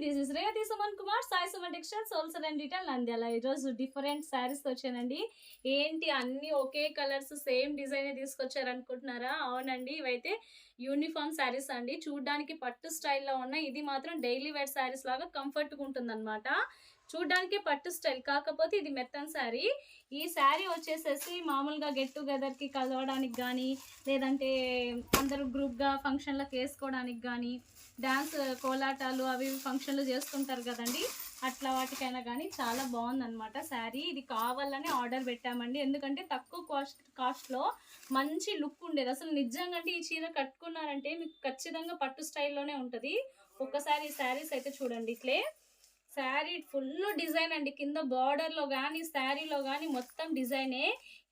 This is Revathi Suman Kumar, Sai Suman textiles wholesale and retail Nandyal. ఈరోజు different శారీస్తో వచ్చానండి. ఏంటి అన్నీ ఒకే కలర్స్ సేమ్ డిజైనే తీసుకొచ్చారనుకుంటున్నారా? అవునండి, ఇవైతే యూనిఫామ్ శారీస్ అండి. చూడ్డానికి పట్టు స్టైల్లో ఉన్నాయి. ఇది మాత్రం డైలీ వేర్ శారీస్ లాగా కంఫర్ట్గా ఉంటుందన్నమాట. చూడ్డానికి పట్టు స్టైల్, కాకపోతే ఇది మెత్తన్ శారీ. ఈ శారీ వచ్చేసేసి మామూలుగా గెట్ టుగెదర్కి కలవడానికి కానీ, లేదంటే అందరూ గ్రూప్గా ఫంక్షన్లకు వేసుకోవడానికి కానీ, డ్యాన్స్ కోలాటాలు అవి ఫంక్షన్లు చేస్తుంటారు కదండి, అట్లా వాటికైనా కానీ చాలా బాగుందన్నమాట శారీ. ఇది కావాలని ఆర్డర్ పెట్టామండి, ఎందుకంటే తక్కువ కాస్ట్లో మంచి లుక్ ఉండేది. అసలు నిజంగా అంటే ఈ చీర కట్టుకున్నారంటే మీకు ఖచ్చితంగా పట్టు స్టైల్లోనే ఉంటుంది. ఒక్కసారి ఈ శారీస్ అయితే చూడండి. ఇట్లే శారీ ఫుల్ డిజైన్ అండి. కింద బార్డర్లో కానీ శారీలో కానీ మొత్తం డిజైనే.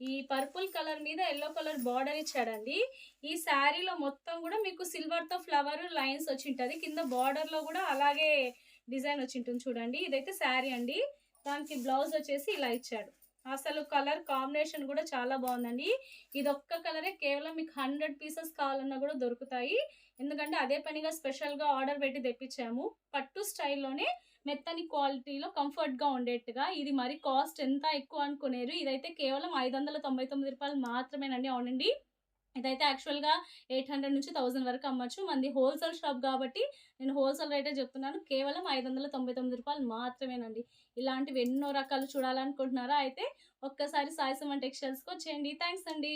ఈ పర్పుల్ కలర్ మీద ఎల్లో కలర్ బార్డర్ ఇచ్చాడండి. ఈ శారీలో మొత్తం కూడా మీకు సిల్వర్తో ఫ్లవర్ లైన్స్ వచ్చి ఉంటుంది. కింద బార్డర్లో కూడా అలాగే డిజైన్ వచ్చి ఉంటుంది చూడండి. ఇదైతే శారీ అండి. దానికి బ్లౌజ్ వచ్చేసి ఇలా ఇచ్చాడు. అసలు కలర్ కాంబినేషన్ కూడా చాలా బాగుందండి. ఇది ఒక్క కలరే కేవలం మీకు 100 పీసెస్ కావాలన్నా కూడా దొరుకుతాయి. ఎందుకంటే అదే పనిగా స్పెషల్గా ఆర్డర్ పెట్టి తెప్పించాము. పట్టు స్టైల్లోనే మెత్తని క్వాలిటీలో కంఫర్ట్గా ఉండేట్టుగా. ఇది మరి కాస్ట్ ఎంత ఎక్కువ అనుకునేరు. ఇదైతే కేవలం 599 రూపాయలు మాత్రమేనండి. అవునండి, ఇదైతే యాక్చువల్గా 800 నుంచి 1000 వరకు అమ్మచ్చు. మంది హోల్సేల్ షాప్ కాబట్టి నేను హోల్సేల్ రేటే చెప్తున్నాను. కేవలం 599 రూపాయలు మాత్రమేనండి. ఇలాంటివి ఎన్నో రకాలు చూడాలనుకుంటున్నారా? అయితే ఒక్కసారి సాయి సుమన్ టెక్స్టైల్స్కి వచ్చేయండి. థ్యాంక్స్ అండి.